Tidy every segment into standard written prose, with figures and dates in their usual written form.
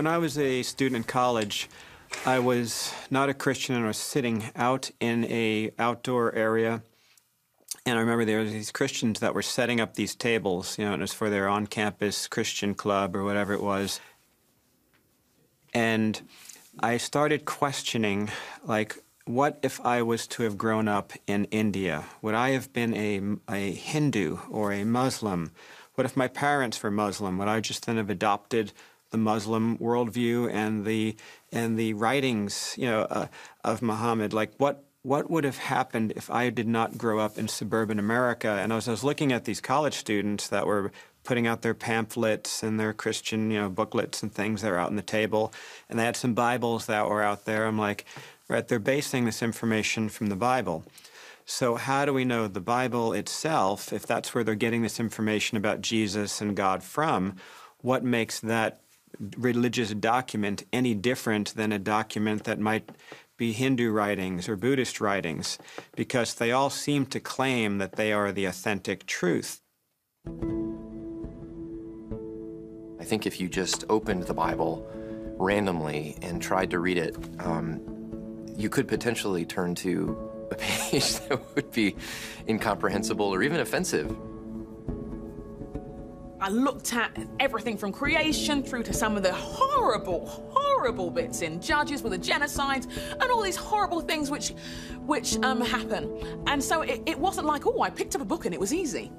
when I was a student in college, I was not a Christian and I was sitting out in a outdoor area. And I remember there were these Christians that were setting up these tables, and it was for their on-campus Christian club or whatever it was. And I started questioning, like, what if I was to have grown up in India? Would I have been a Hindu or a Muslim? What if my parents were Muslim? Would I just then have adopted the Muslim worldview and the writings, of Muhammad? Like, what would have happened if I did not grow up in suburban America? And as I was looking at these college students that were putting out their pamphlets and their Christian, booklets and things that were out on the table, and they had some Bibles that were out there, I'm like, right, they're basing this information from the Bible. So how do we know the Bible itself, if that's where they're getting this information about Jesus and God from, what makes that religious document any different than a document that might be Hindu writings or Buddhist writings? Because they all seem to claim that they are the authentic truth. I think if you just opened the Bible randomly and tried to read it, you could potentially turn to a page that would be incomprehensible or even offensive. I looked at everything from creation through to some of the horrible, horrible bits in Judges with the genocides and all these horrible things which happen. And so it wasn't like, oh, I picked up a book and it was easy.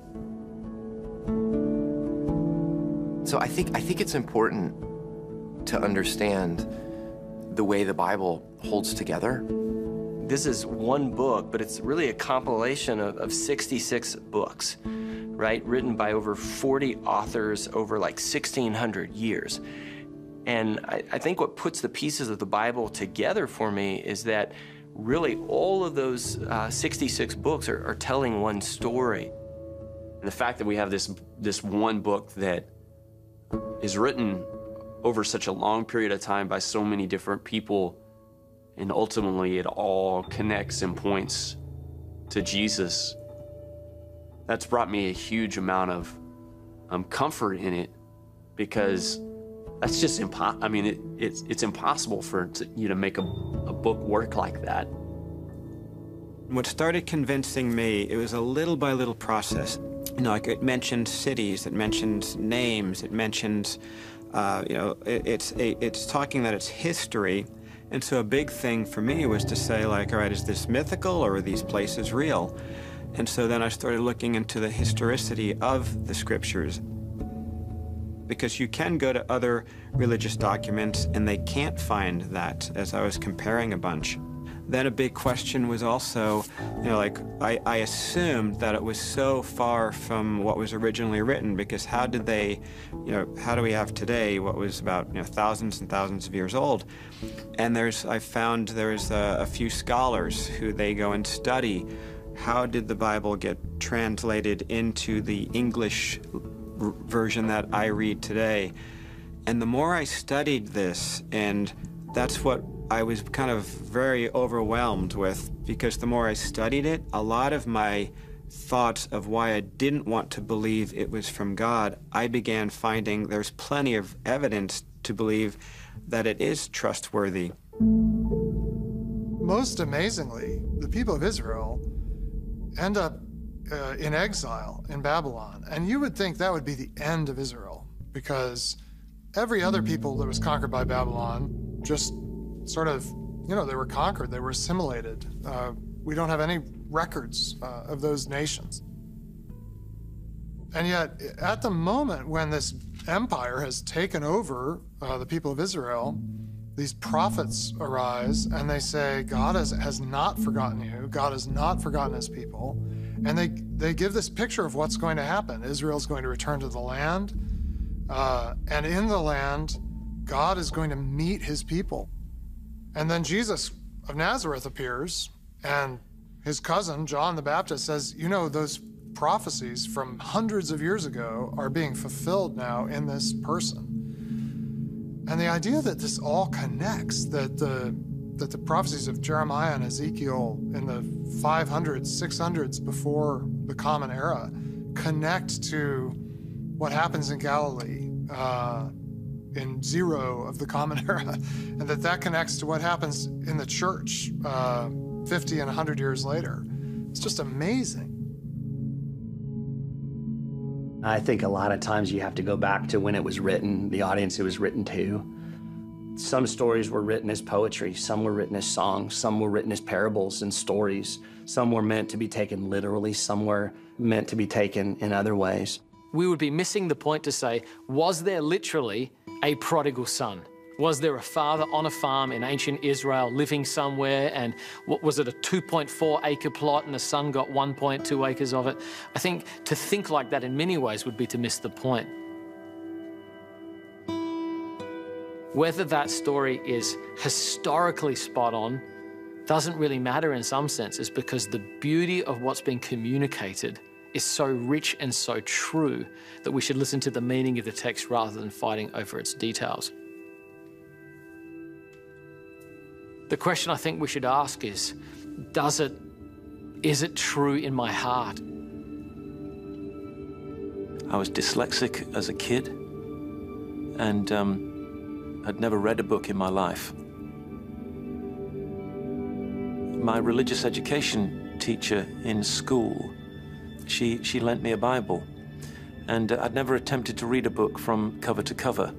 So I think it's important to understand the way the Bible holds together. This is one book, but it's really a compilation of 66 books, right? Written by over 40 authors over like 1,600 years. And I think what puts the pieces of the Bible together for me is that really all of those 66 books are telling one story. And the fact that we have this one book that is written over such a long period of time by so many different people, and ultimately it all connects and points to Jesus, that's brought me a huge amount of comfort in it, because that's just it's impossible for you to make a book work like that. What started convincing me, it was a little by little process. Like it mentions cities, it mentions names, it mentions, it's talking that it's history. And so a big thing for me was to say, like, all right, is this mythical or are these places real? And so then I started looking into the historicity of the scriptures. Because you can go to other religious documents and they can't find that, as I was comparing a bunch. Then a big question was also, I assumed that it was so far from what was originally written, because how do we have today what was about, thousands and thousands of years old? And I found there's a few scholars who they go and study how did the Bible get translated into the English version that I read today. And the more I studied this, and that's what I was kind of very overwhelmed with, because the more I studied it, a lot of my thoughts of why I didn't want to believe it was from God, I began finding there's plenty of evidence to believe that it is trustworthy. Most amazingly, the people of Israel end up in exile in Babylon. And you would think that would be the end of Israel, because every other people that was conquered by Babylon just sort of, they were conquered, they were assimilated. We don't have any records of those nations. And yet, at the moment when this empire has taken over the people of Israel, these prophets arise and they say, God has not forgotten you, God has not forgotten his people. And they give this picture of what's going to happen. Israel's going to return to the land, and in the land, God is going to meet his people. And then Jesus of Nazareth appears, and his cousin, John the Baptist, says, those prophecies from hundreds of years ago are being fulfilled now in this person. And the idea that this all connects, that the prophecies of Jeremiah and Ezekiel in the 500s, 600s before the Common Era connect to what happens in Galilee, in 0 of the Common Era, and that connects to what happens in the church 50 and 100 years later. It's just amazing. I think a lot of times you have to go back to when it was written, the audience it was written to. Some stories were written as poetry, some were written as songs, some were written as parables and stories. Some were meant to be taken literally, some were meant to be taken in other ways. We would be missing the point to say, was there literally a prodigal son? Was there a father on a farm in ancient Israel living somewhere, and what was it, a 2.4 acre plot and the son got 1.2 acres of it? I think to think like that in many ways would be to miss the point. Whether that story is historically spot on doesn't really matter in some senses, because the beauty of what's being communicated is so rich and so true that we should listen to the meaning of the text rather than fighting over its details. The question I think we should ask is it true in my heart? I was dyslexic as a kid, and I'd never read a book in my life. My religious education teacher in school, she lent me a Bible, and I'd never attempted to read a book from cover to cover.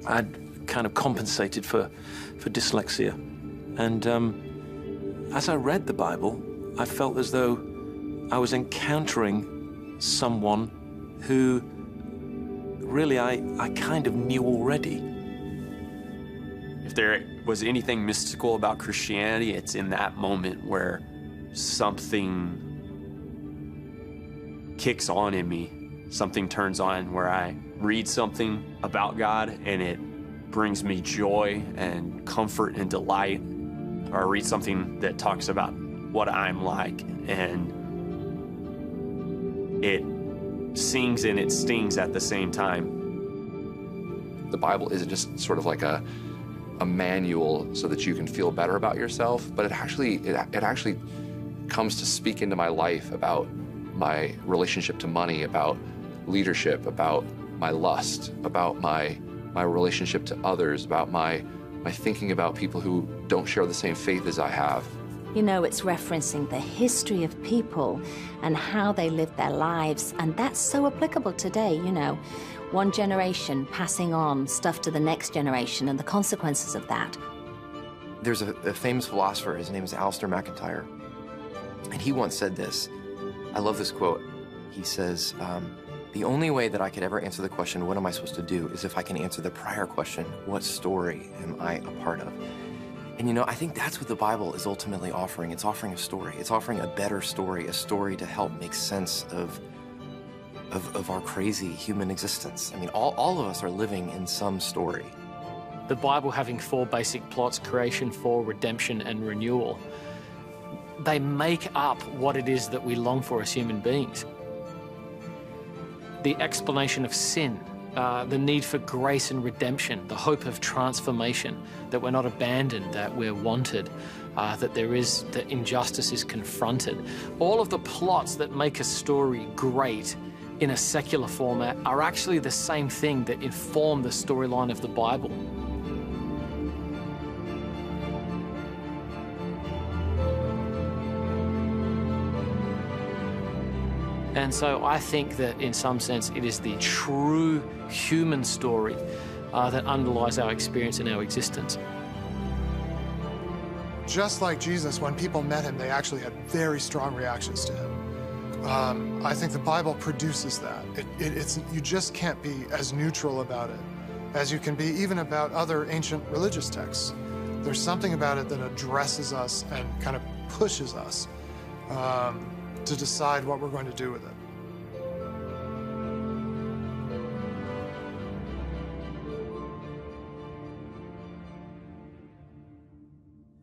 I'd kind of compensated for dyslexia. And as I read the Bible, I felt as though I was encountering someone who really I kind of knew already. If there was anything mystical about Christianity, it's in that moment where something kicks on in me, something turns on, where I read something about God and it brings me joy and comfort and delight. Or I read something that talks about what I'm like, and it sings and it stings at the same time. The Bible isn't just sort of like a manual so that you can feel better about yourself, but it actually comes to speak into my life about my relationship to money, about leadership, about my lust, about my relationship to others, about my thinking about people who don't share the same faith as I have. You know, it's referencing the history of people and how they lived their lives, and that's so applicable today, you know. One generation passing on stuff to the next generation and the consequences of that. There's a famous philosopher, his name is Alistair MacIntyre, and he once said this. I love this quote. He says, the only way that I could ever answer the question, what am I supposed to do, is if I can answer the prior question, what story am I a part of? And you know, I think that's what the Bible is ultimately offering. It's offering a story. It's offering a better story, a story to help make sense of our crazy human existence. I mean, all of us are living in some story. The Bible having 4 basic plots, creation, fall, redemption, and renewal, they make up what it is that we long for as human beings. The explanation of sin, the need for grace and redemption, the hope of transformation, that we're not abandoned, that we're wanted, that injustice is confronted. All of the plots that make a story great in a secular format are actually the same thing that inform the storyline of the Bible. And so I think that in some sense it is the true human story that underlies our experience and our existence. Just like Jesus, when people met him, they actually had very strong reactions to him. I think the Bible produces that. You just can't be as neutral about it as you can be even about other ancient religious texts. There's something about it that addresses us and kind of pushes us to decide what we're going to do with it.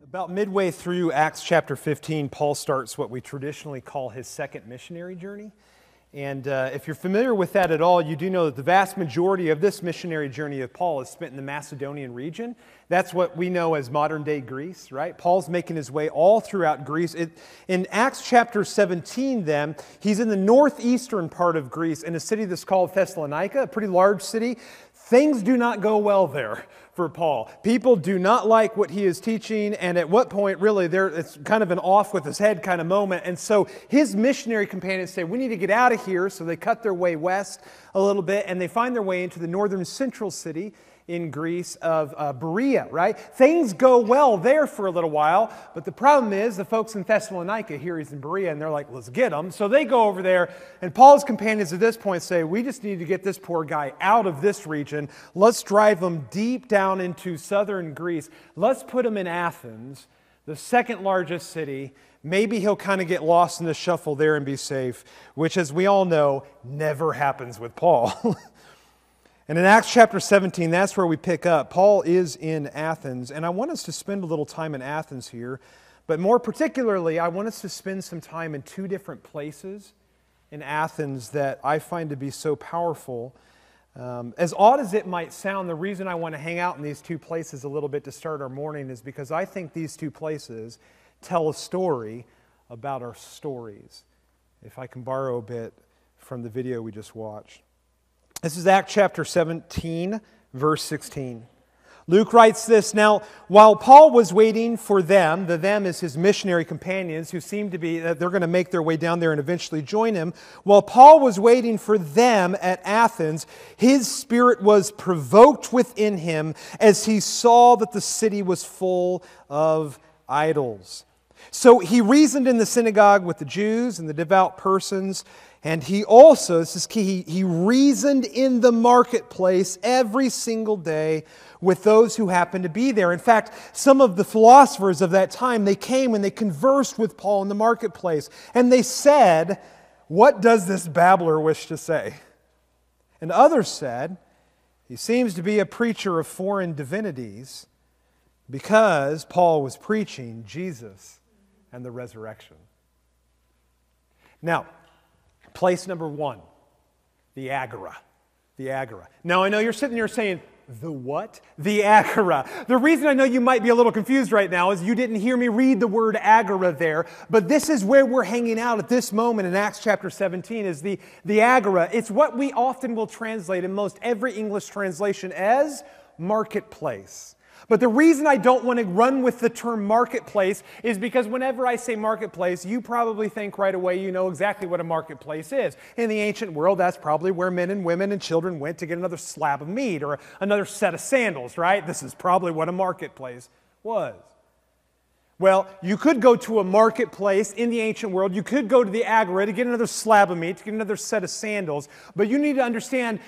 About midway through Acts chapter 15, Paul starts what we traditionally call his second missionary journey. And if you're familiar with that at all, you do know that the vast majority of this missionary journey of Paul is spent in the Macedonian region. That's what we know as modern-day Greece, right? Paul's making his way all throughout Greece. In Acts chapter 17, then, he's in the northeastern part of Greece in a city that's called Thessalonica, a pretty large city. Things do not go well there for Paul. People do not like what he is teaching, and at what point, really, it's kind of an off with his head kind of moment. And so his missionary companions say, we need to get out of here. So they cut their way west a little bit, and they find their way into the northern central city in Greece of Berea, right? Things go well there for a little while, but the problem is the folks in Thessalonica hear he's in Berea, and they're like, let's get him. So they go over there, and Paul's companions at this point say, we just need to get this poor guy out of this region. Let's drive him deep down into southern Greece. Let's put him in Athens, the second largest city. Maybe he'll kind of get lost in the shuffle there and be safe, which, as we all know, never happens with Paul. And in Acts chapter 17, that's where we pick up. Paul is in Athens, and I want us to spend a little time in Athens here, but more particularly, I want us to spend some time in two different places in Athens that I find to be so powerful. As odd as it might sound, the reason I want to hang out in these two places a little bit to start our morning is because I think these two places tell a story about our stories. If I can borrow a bit from the video we just watched. This is Acts chapter 17, verse 16. Luke writes this, now, while Paul was waiting for them, the them is his missionary companions who seem to be, they're going to make their way down there and eventually join him. While Paul was waiting for them at Athens, his spirit was provoked within him as he saw that the city was full of idols. So he reasoned in the synagogue with the Jews and the devout persons. And he also, this is key, he reasoned in the marketplace every single day with those who happened to be there. In fact, some of the philosophers of that time, they came and they conversed with Paul in the marketplace. And they said, what does this babbler wish to say? And others said, he seems to be a preacher of foreign divinities, because Paul was preaching Jesus and the resurrection. Now, place number one, the Agora. The Agora. Now, I know you're sitting there saying, the what? The Agora. The reason I know you might be a little confused right now is you didn't hear me read the word Agora there, but this is where we're hanging out at this moment in Acts chapter 17 is the Agora. It's what we often will translate in most every English translation as marketplace. But the reason I don't want to run with the term marketplace is because whenever I say marketplace, you probably think right away you know exactly what a marketplace is. In the ancient world, that's probably where men and women and children went to get another slab of meat or another set of sandals, right? This is probably what a marketplace was. Well, you could go to a marketplace in the ancient world. You could go to the Agora to get another slab of meat, to get another set of sandals. But you need to understand,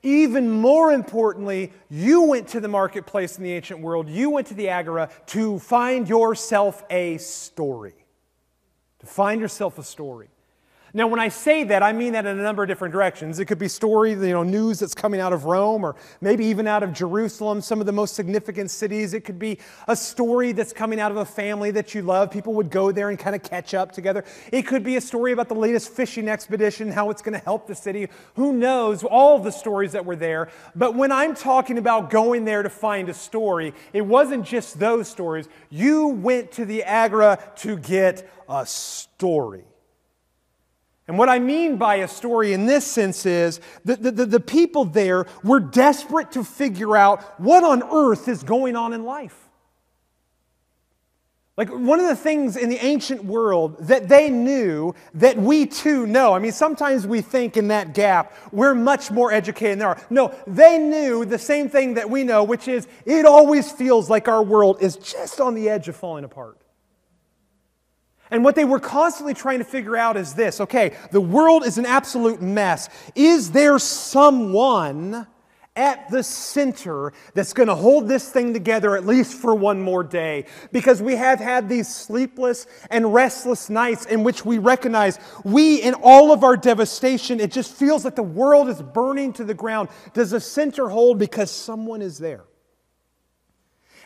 even more importantly, you went to the marketplace in the ancient world. You went to the Agora to find yourself a story. To find yourself a story. Now, when I say that, I mean that in a number of different directions. It could be story, news that's coming out of Rome, or maybe even out of Jerusalem, some of the most significant cities. It could be a story that's coming out of a family that you love. People would go there and kind of catch up together. It could be a story about the latest fishing expedition, how it's going to help the city. Who knows? All of the stories that were there. But when I'm talking about going there to find a story, it wasn't just those stories. You went to the Agora to get a story. And what I mean by a story in this sense is the people there were desperate to figure out what on earth is going on in life. Like, one of the things in the ancient world that they knew that we too know. I mean, sometimes we think in that gap we're much more educated than they are. No, they knew the same thing that we know, which is it always feels like our world is just on the edge of falling apart. And what they were constantly trying to figure out is this. Okay, the world is an absolute mess. Is there someone at the center that's going to hold this thing together at least for one more day? Because we have had these sleepless and restless nights in which we recognize in all of our devastation, it just feels like the world is burning to the ground. Does a center hold because someone is there?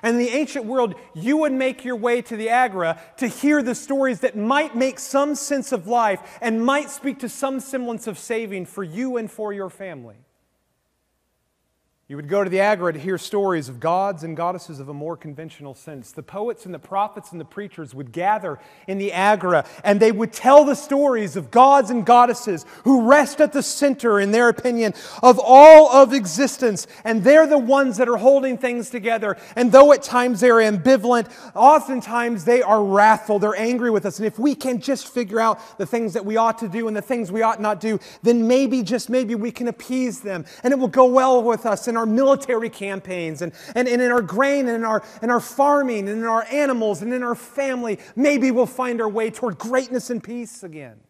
And in the ancient world, you would make your way to the Agora to hear the stories that might make some sense of life and might speak to some semblance of saving for you and for your family. You would go to the Agora to hear stories of gods and goddesses of a more conventional sense. The poets and the prophets and the preachers would gather in the Agora, and they would tell the stories of gods and goddesses who rest at the center, in their opinion, of all of existence. And they're the ones that are holding things together. And though at times they're ambivalent, oftentimes they are wrathful. They're angry with us. And if we can just figure out the things that we ought to do and the things we ought not do, then maybe, just maybe, we can appease them. And it will go well with us in our military campaigns and in our grain and in our farming and in our animals and in our family. Maybe we'll find our way toward greatness and peace again.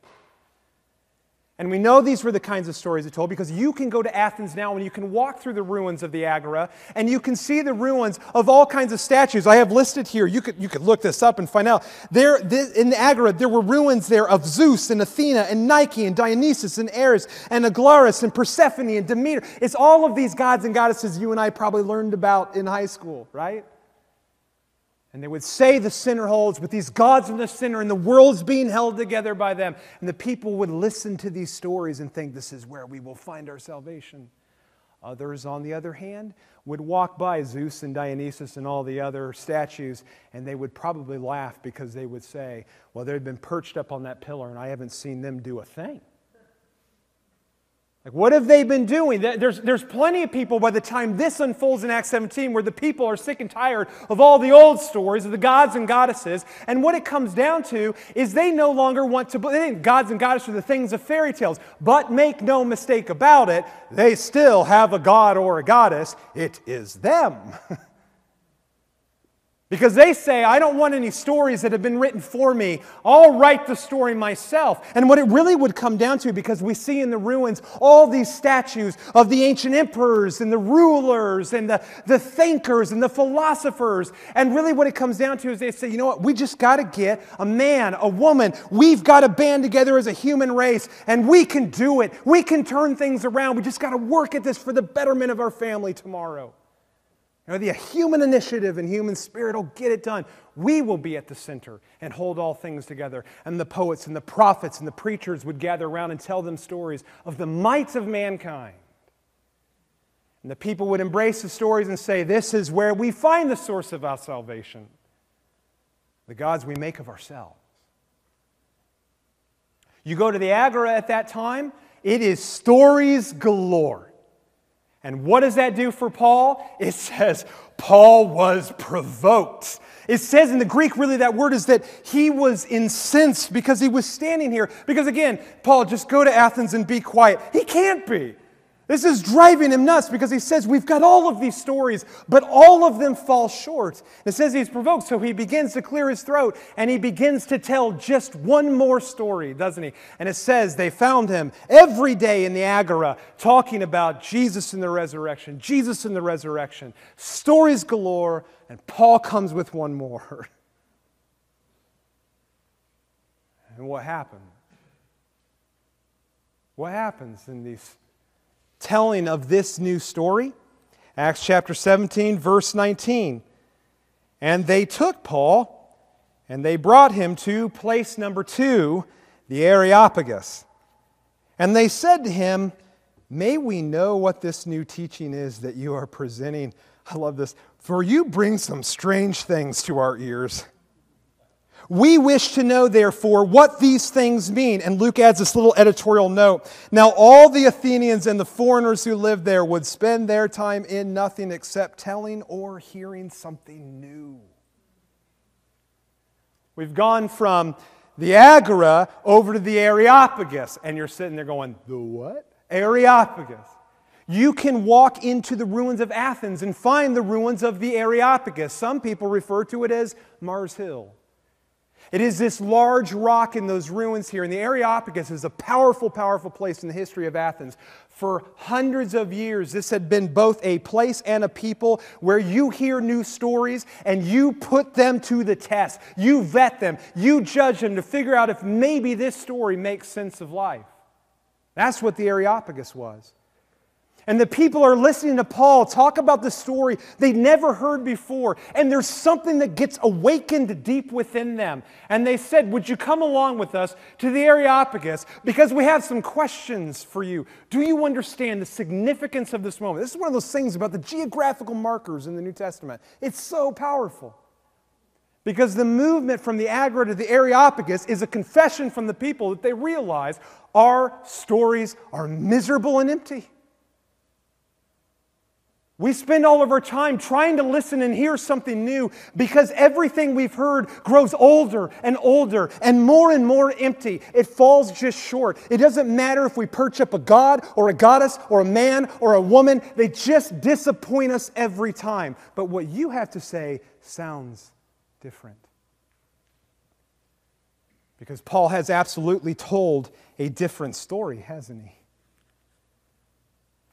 And we know these were the kinds of stories it told because you can go to Athens now and you can walk through the ruins of the Agora and you can see the ruins of all kinds of statues. I have listed here. You could look this up and find out. In the Agora, there were ruins there of Zeus and Athena and Nike and Dionysus and Ares and Aglaris and Persephone and Demeter. It's all of these gods and goddesses you and I probably learned about in high school, right? And they would say the sinner holds with these gods and the sinner, and the world's being held together by them. And the people would listen to these stories and think this is where we will find our salvation. Others, on the other hand, would walk by Zeus and Dionysus and all the other statues, and they would probably laugh because they would say, well, they've been perched up on that pillar, and I haven't seen them do a thing. Like, what have they been doing? There's plenty of people by the time this unfolds in Acts 17 where the people are sick and tired of all the old stories of the gods and goddesses. And what it comes down to is they no longer want to believe gods and goddesses are the things of fairy tales. But make no mistake about it, they still have a god or a goddess. It is them. Because they say, I don't want any stories that have been written for me. I'll write the story myself. And what it really would come down to, because we see in the ruins all these statues of the ancient emperors and the rulers and the thinkers and the philosophers. And really what it comes down to is they say, you know what, we just got to get a man, a woman. We've got to band together as a human race, and we can do it. We can turn things around. We just got to work at this for the betterment of our family tomorrow. The human initiative and human spirit will get it done. We will be at the center and hold all things together. And the poets and the prophets and the preachers would gather around and tell them stories of the might of mankind. And the people would embrace the stories and say, this is where we find the source of our salvation. The gods we make of ourselves. You go to the Agora at that time, it is stories galore. And what does that do for Paul? It says Paul was provoked. It says in the Greek, really, that word is that he was incensed because he was standing here. Because again, Paul, just go to Athens and be quiet. He can't be. This is driving him nuts because he says, we've got all of these stories, but all of them fall short. It says he's provoked, so he begins to clear his throat, and he begins to tell just one more story, doesn't he? And it says they found him every day in the Agora talking about Jesus and the resurrection, Jesus and the resurrection. Stories galore, and Paul comes with one more. And what happened? What happens in these telling of this new story? Acts chapter 17, verse 19. And they took Paul, and they brought him to place number 2, the Areopagus. And they said to him, may we know what this new teaching is that you are presenting? I love this. For you bring some strange things to our ears. We wish to know, therefore, what these things mean. And Luke adds this little editorial note. Now, all the Athenians and the foreigners who lived there would spend their time in nothing except telling or hearing something new. We've gone from the Agora over to the Areopagus. And you're sitting there going, the what? Areopagus. You can walk into the ruins of Athens and find the ruins of the Areopagus. Some people refer to it as Mars Hill. It is this large rock in those ruins here. And the Areopagus is a powerful, powerful place in the history of Athens. For hundreds of years, this had been both a place and a people where you hear new stories and you put them to the test. You vet them. You judge them to figure out if maybe this story makes sense of life. That's what the Areopagus was. And the people are listening to Paul talk about the story they'd never heard before. And there's something that gets awakened deep within them. And they said, would you come along with us to the Areopagus? Because we have some questions for you. Do you understand the significance of this moment? This is one of those things about the geographical markers in the New Testament. It's so powerful. Because the movement from the Agora to the Areopagus is a confession from the people that they realize our stories are miserable and empty. We spend all of our time trying to listen and hear something new because everything we've heard grows older and more empty. It falls just short. It doesn't matter if we perch up a god or a goddess or a man or a woman. They just disappoint us every time. But what you have to say sounds different. Because Paul has absolutely told a different story, hasn't he?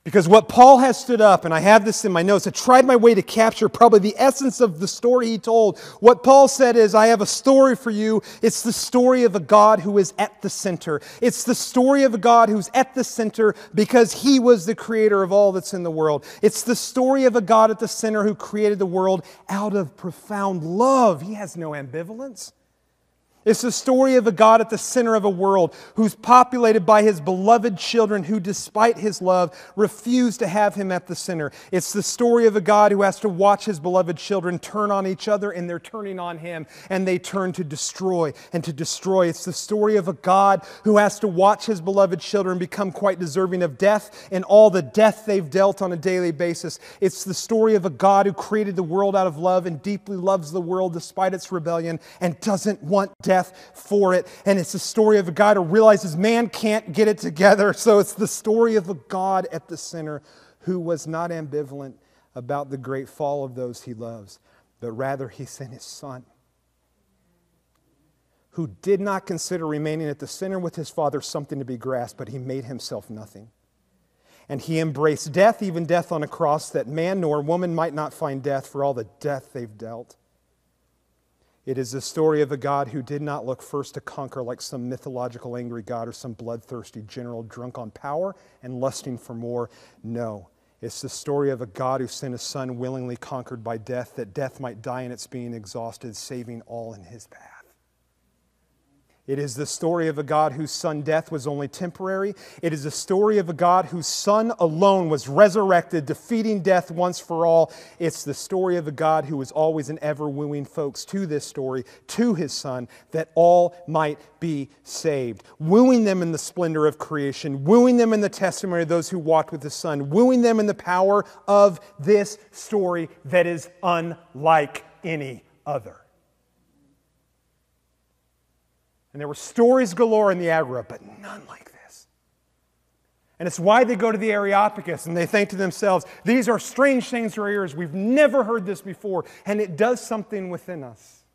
Because what Paul has stood up, and I have this in my notes, I tried my way to capture probably the essence of the story he told. What Paul said is, I have a story for you. It's the story of a God who is at the center. It's the story of a God who's at the center because He was the creator of all that's in the world. It's the story of a God at the center who created the world out of profound love. He has no ambivalence. It's the story of a God at the center of a world who's populated by His beloved children who, despite His love, refuse to have Him at the center. It's the story of a God who has to watch His beloved children turn on each other, and they're turning on Him, and they turn to destroy and to destroy. It's the story of a God who has to watch His beloved children become quite deserving of death and all the death they've dealt on a daily basis. It's the story of a God who created the world out of love and deeply loves the world despite its rebellion and doesn't want death for it. And it's the story of a God who realizes man can't get it together. So it's the story of a God at the center who was not ambivalent about the great fall of those He loves, but rather He sent His Son, who did not consider remaining at the center with His Father something to be grasped, but He made Himself nothing. And He embraced death, even death on a cross, that man nor woman might not find death for all the death they've dealt. It is the story of a God who did not look first to conquer like some mythological angry God or some bloodthirsty general drunk on power and lusting for more. No, it's the story of a God who sent His Son willingly conquered by death, that death might die in its being exhausted, saving all in His path. It is the story of a God whose Son death was only temporary. It is the story of a God whose Son alone was resurrected, defeating death once for all. It's the story of a God who is always and ever wooing folks to this story, to His Son, that all might be saved. Wooing them in the splendor of creation, wooing them in the testimony of those who walked with His Son, wooing them in the power of this story that is unlike any other. And there were stories galore in the Agora, but none like this. And it's why they go to the Areopagus and they think to themselves, these are strange things to our ears. We've never heard this before. And it does something within us.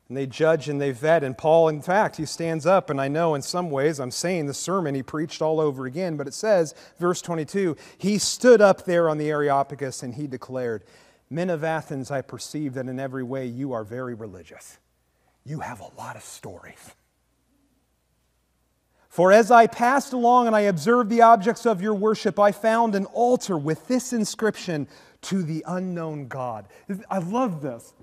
And they judge and they vet. And Paul, in fact, he stands up. And I know in some ways I'm saying the sermon he preached all over again. But it says, verse 22, he stood up there on the Areopagus and he declared, men of Athens, I perceive that in every way you are very religious. You have a lot of stories. For as I passed along and I observed the objects of your worship, I found an altar with this inscription, to the unknown God. I love this.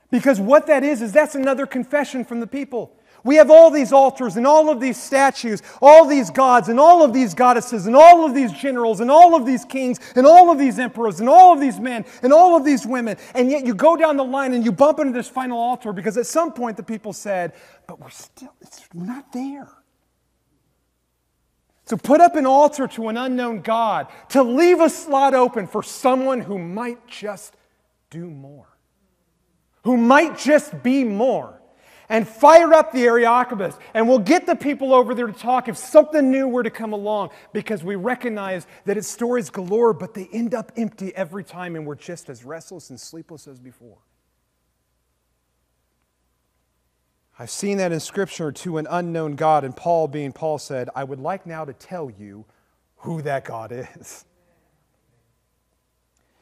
Because what that is that's another confession from the people. We have all these altars and all of these statues, all these gods and all of these goddesses and all of these generals and all of these kings and all of these emperors and all of these men and all of these women. And yet you go down the line and you bump into this final altar because at some point the people said, but we're not there. So put up an altar to an unknown God to leave a slot open for someone who might just do more. Who might just be more. And fire up the Areopagus, and we'll get the people over there to talk if something new were to come along, because we recognize that it's stories galore, but they end up empty every time, and we're just as restless and sleepless as before. I've seen that in Scripture, to an unknown God, and Paul, being Paul, said, I would like now to tell you who that God is.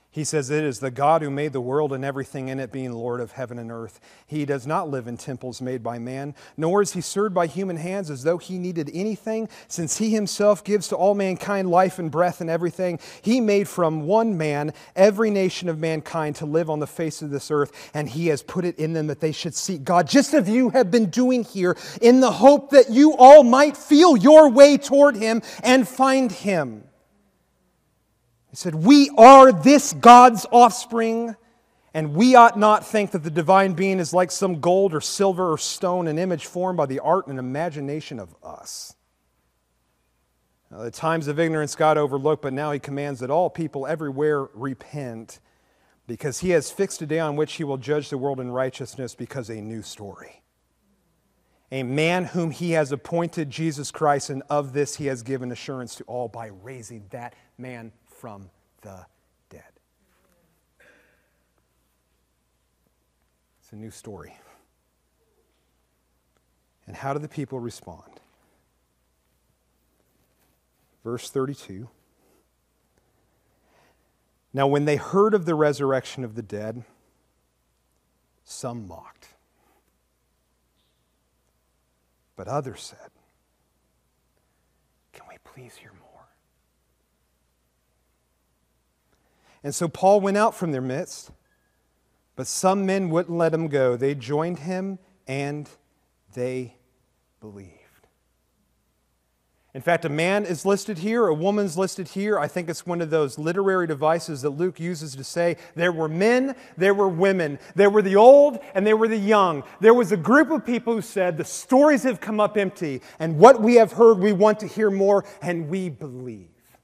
He says, "It is the God who made the world and everything in it, being Lord of heaven and earth. He does not live in temples made by man, nor is he served by human hands as though he needed anything, since he himself gives to all mankind life and breath and everything. He made from one man every nation of mankind to live on the face of this earth, and he has put it in them that they should seek God, just as you have been doing here, in the hope that you all might feel your way toward him and find him." He said, "We are this God's offspring, and we ought not think that the divine being is like some gold or silver or stone, an image formed by the art and imagination of us." Now, the times of ignorance God overlooked, but now he commands that all people everywhere repent, because he has fixed a day on which he will judge the world in righteousness, because a new story. A man whom he has appointed, Jesus Christ, and of this he has given assurance to all by raising that man from the dead. It's a new story. And how do the people respond? Verse 32. "Now when they heard of the resurrection of the dead, some mocked. But others said, 'Can we please hear more?' And so Paul went out from their midst, but some men wouldn't let him go. They joined him and they believed." In fact, a man is listed here, a woman's listed here. I think it's one of those literary devices that Luke uses to say there were men, there were women, there were the old and there were the young. There was a group of people who said, the stories have come up empty, and what we have heard, we want to hear more, and we believe.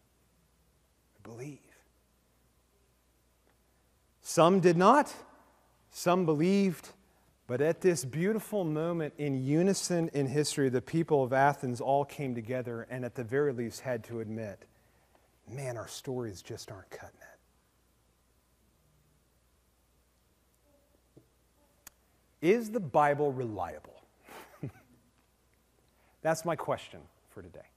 Believe. Some did not, some believed, but at this beautiful moment in unison in history, the people of Athens all came together and at the very least had to admit, man, our stories just aren't cutting it. Is the Bible reliable? That's my question for today.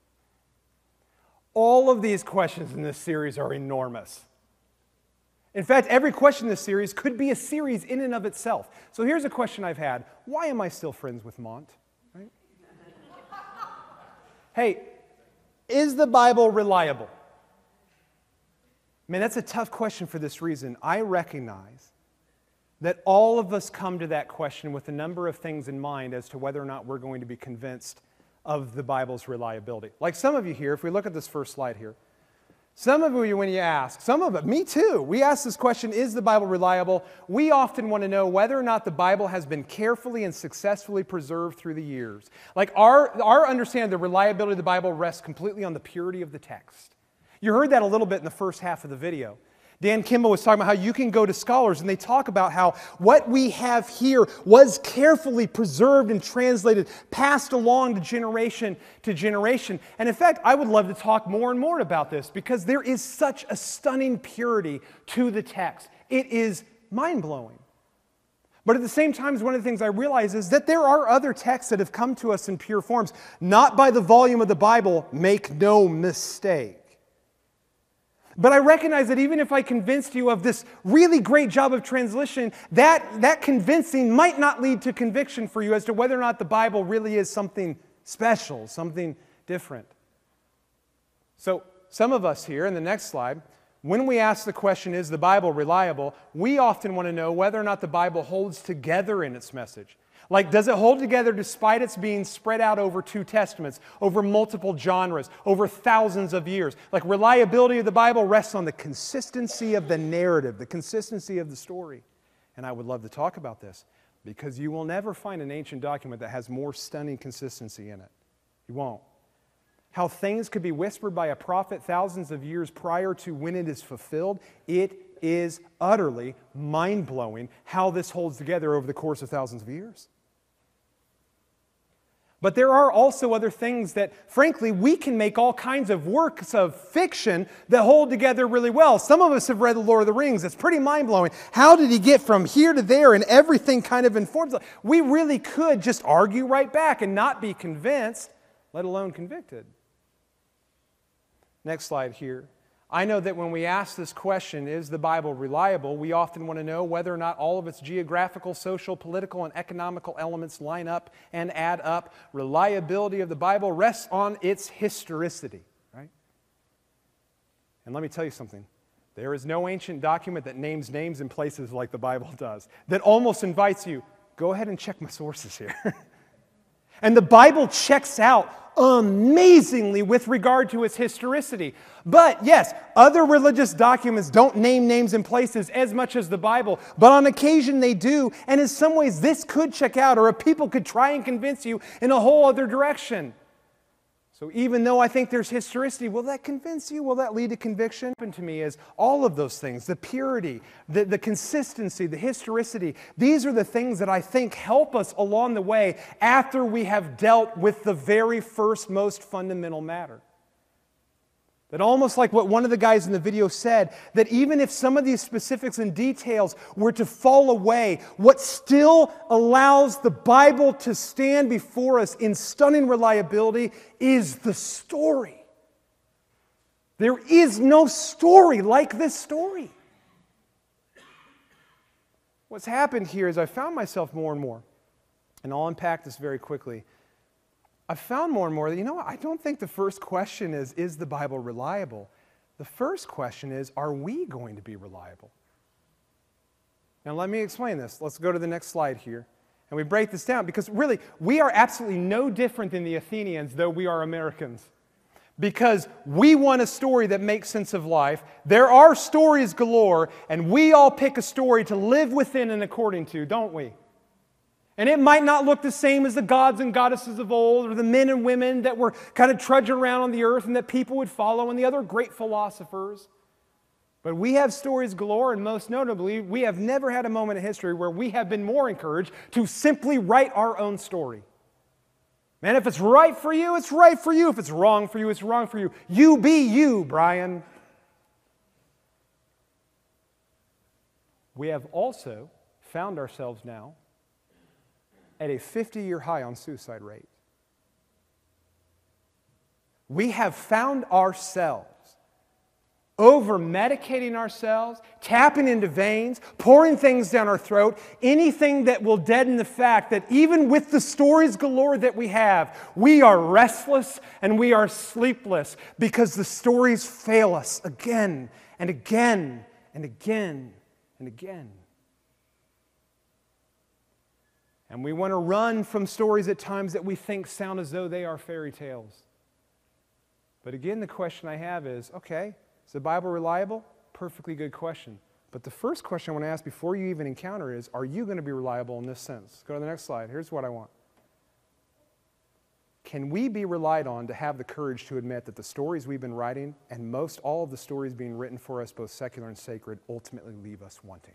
All of these questions in this series are enormous. In fact, every question in this series could be a series in and of itself. So here's a question I've had. Why am I still friends with Mont? Right? Hey, is the Bible reliable? Man, that's a tough question for this reason. I recognize that all of us come to that question with a number of things in mind as to whether or not we're going to be convinced of the Bible's reliability. Like some of you here, if we look at this first slide here, some of you, when you ask, some of it, me too, we ask this question, is the Bible reliable? We often want to know whether or not the Bible has been carefully and successfully preserved through the years. Like our understanding of the reliability of the Bible rests completely on the purity of the text. You heard that a little bit in the first half of the video. Dan Kimball was talking about how you can go to scholars and they talk about how what we have here was carefully preserved and translated, passed along to generation. And in fact, I would love to talk more and more about this because there is such a stunning purity to the text. It is mind-blowing. But at the same time, one of the things I realize is that there are other texts that have come to us in pure forms, not by the volume of the Bible, make no mistake. But I recognize that even if I convinced you of this really great job of translation, that convincing might not lead to conviction for you as to whether or not the Bible really is something special, something different. So some of us here, in the next slide, when we ask the question, is the Bible reliable, we often want to know whether or not the Bible holds together in its message. Like, does it hold together despite its being spread out over 2 testaments, over multiple genres, over thousands of years? Like, reliability of the Bible rests on the consistency of the narrative, the consistency of the story. And I would love to talk about this because you will never find an ancient document that has more stunning consistency in it. You won't. How things could be whispered by a prophet thousands of years prior to when it is fulfilled, it is utterly mind-blowing how this holds together over the course of thousands of years. But there are also other things that, frankly, we can make all kinds of works of fiction that hold together really well. Some of us have read The Lord of the Rings. It's pretty mind-blowing. How did he get from here to there and everything kind of informs us? We really could just argue right back and not be convinced, let alone convicted. Next slide here. I know that when we ask this question, is the Bible reliable, we often want to know whether or not all of its geographical, social, political, and economical elements line up and add up. Reliability of the Bible rests on its historicity, right? And let me tell you something. There is no ancient document that names names in places like the Bible does, that almost invites you, go ahead and check my sources here. And the Bible checks out amazingly with regard to its historicity. But yes, other religious documents don't name names and places as much as the Bible, but on occasion they do, and in some ways this could check out, or a people could try and convince you in a whole other direction. So even though I think there's historicity, will that convince you? Will that lead to conviction? What happened to me is all of those things, the purity, the consistency, the historicity, these are the things that I think help us along the way after we have dealt with the very first, most fundamental matter. That almost like what one of the guys in the video said, that even if some of these specifics and details were to fall away, what still allows the Bible to stand before us in stunning reliability is the story. There is no story like this story. What's happened here is I found myself more and more, and I'll unpack this very quickly, I've found more and more that, I don't think the first question is the Bible reliable? The first question is, are we going to be reliable? Now let me explain this. Let's go to the next slide here. And we break this down because really, we are absolutely no different than the Athenians, though we are Americans. Because we want a story that makes sense of life. There are stories galore, and we all pick a story to live within and according to, don't we? And it might not look the same as the gods and goddesses of old, or the men and women that were kind of trudging around on the earth and that people would follow, and the other great philosophers. But we have stories galore, and most notably, we have never had a moment in history where we have been more encouraged to simply write our own story. Man, if it's right for you, it's right for you. If it's wrong for you, it's wrong for you. You be you, Brian. We have also found ourselves now at a 50-year high on suicide rate. We have found ourselves over-medicating ourselves, tapping into veins, pouring things down our throat, anything that will deaden the fact that even with the stories galore that we have, we are restless and we are sleepless because the stories fail us again and again and again and again. And we want to run from stories at times that we think sound as though they are fairy tales. But again, the question I have is, okay, is the Bible reliable? Perfectly good question. But the first question I want to ask before you even encounter is, are you going to be reliable in this sense? Go to the next slide. Here's what I want. Can we be relied on to have the courage to admit that the stories we've been writing, and most all of the stories being written for us, both secular and sacred, ultimately leave us wanting?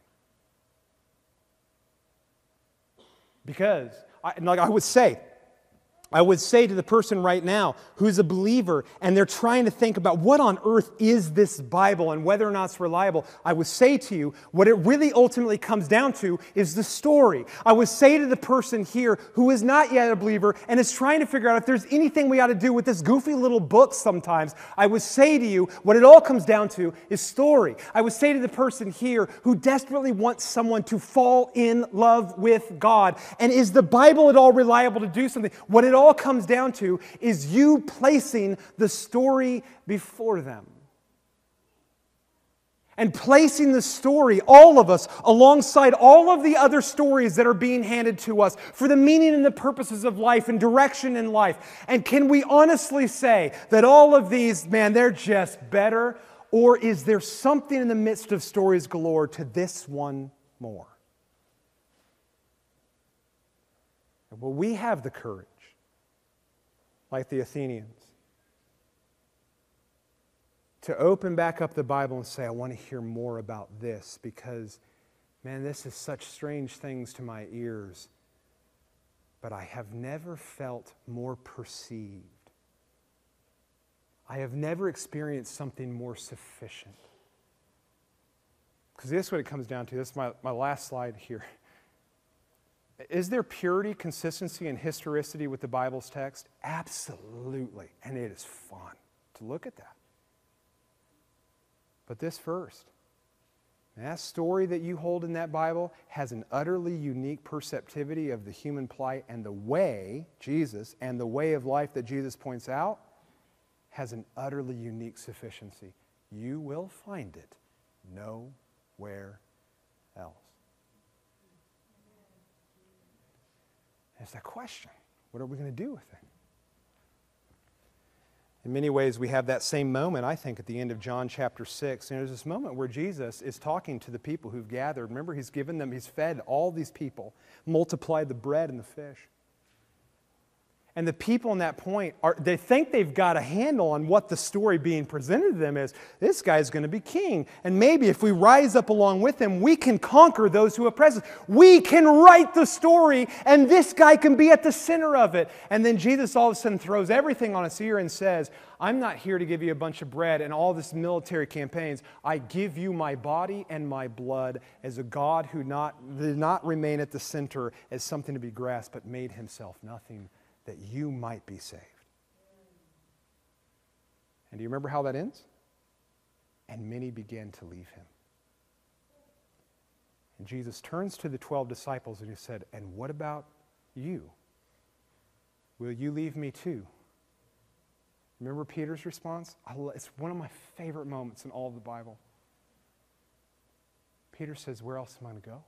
Because, I would say to the person right now who's a believer and they're trying to think about what on earth is this Bible and whether or not it's reliable, I would say to you, what it really ultimately comes down to is the story. I would say to the person here who is not yet a believer and is trying to figure out if there's anything we ought to do with this goofy little book sometimes, I would say to you, what it all comes down to is story. I would say to the person here who desperately wants someone to fall in love with God, and is the Bible at all reliable to do something? What it all comes down to is you placing the story before them. And placing the story, all of us, alongside all of the other stories that are being handed to us for the meaning and the purposes of life and direction in life. And can we honestly say that all of these, man, they're just better? Or is there something in the midst of stories galore to this one more? Well, we have the courage, like the Athenians, to open back up the Bible and say, I want to hear more about this because, man, this is such strange things to my ears, but I have never felt more perceived. I have never experienced something more sufficient. Because this is what it comes down to. This is my last slide here. Is there purity, consistency, and historicity with the Bible's text? Absolutely. And it is fun to look at that. But this first. And that story that you hold in that Bible has an utterly unique perceptivity of the human plight, and the way, Jesus, and the way of life that Jesus points out has an utterly unique sufficiency. You will find it nowhere else. It's that question. What are we going to do with it? In many ways, we have that same moment, I think, at the end of John chapter 6. And there's this moment where Jesus is talking to the people who've gathered. Remember, he's given them, he's fed all these people, multiplied the bread and the fish. And the people in that point, they think they've got a handle on what the story being presented to them is. This guy's going to be king. And maybe if we rise up along with him, we can conquer those who oppress us. We can write the story, and this guy can be at the center of it. And then Jesus all of a sudden throws everything on its ear and says, I'm not here to give you a bunch of bread and all this military campaigns. I give you my body and my blood as a God who did not remain at the center as something to be grasped, but made himself nothing, that you might be saved. And do you remember how that ends? And many began to leave him. And Jesus turns to the 12 disciples and he said, and what about you? Will you leave me too? Remember Peter's response? It's one of my favorite moments in all of the Bible. Peter says, where else am I going to go?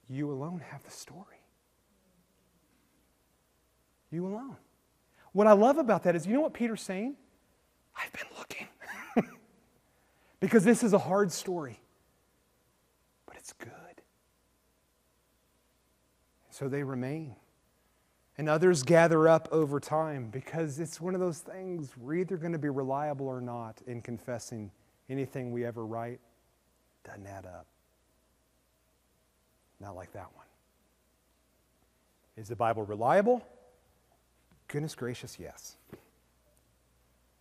You alone have the story. You alone. What I love about that is, you know what Peter's saying? I've been looking. Because this is a hard story. But it's good. So they remain. And others gather up over time, because it's one of those things, we're either going to be reliable or not in confessing anything we ever write. Doesn't add up. Not like that one. Is the Bible reliable? Goodness gracious, yes.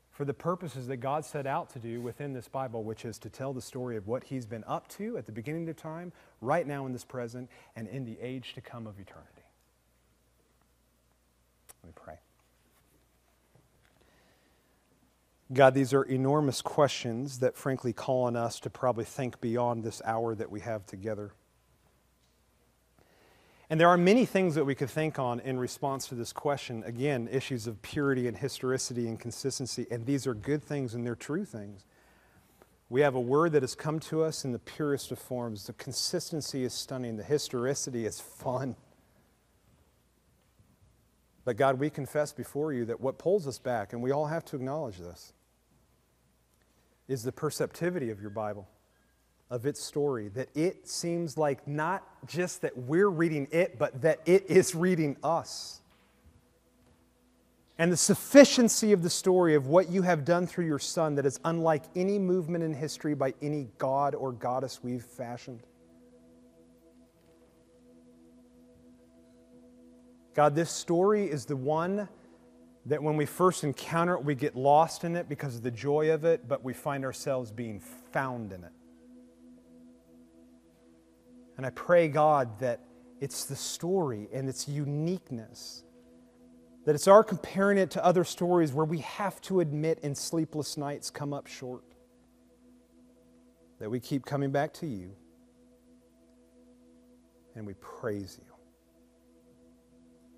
For the purposes that God set out to do within this Bible, which is to tell the story of what he's been up to at the beginning of time, right now in this present, and in the age to come of eternity. Let me pray. God, these are enormous questions that frankly call on us to probably think beyond this hour that we have together. And there are many things that we could think on in response to this question. Again, issues of purity and historicity and consistency, and these are good things and they're true things. We have a word that has come to us in the purest of forms. The consistency is stunning. The historicity is fun. But God, we confess before you that what pulls us back, and we all have to acknowledge this, is the perceptivity of your Bible, of its story, that it seems like not just that we're reading it, but that it is reading us. And the sufficiency of the story of what you have done through your Son that is unlike any movement in history by any god or goddess we've fashioned. God, this story is the one that when we first encounter it, we get lost in it because of the joy of it, but we find ourselves being found in it. And I pray, God, that it's the story and its uniqueness, that it's our comparing it to other stories where we have to admit in sleepless nights come up short, that we keep coming back to you and we praise you.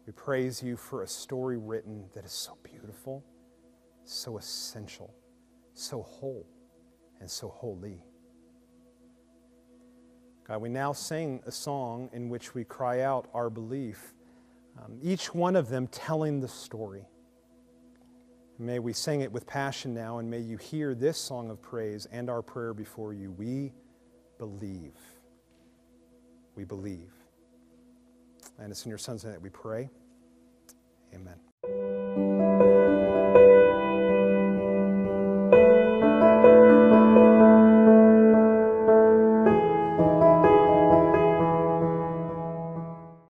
We praise you for a story written that is so beautiful, so essential, so whole, and so holy. God, we now sing a song in which we cry out our belief, each one of them telling the story. May we sing it with passion now, and may you hear this song of praise and our prayer before you. We believe. We believe. And it's in your Son's name that we pray. Amen.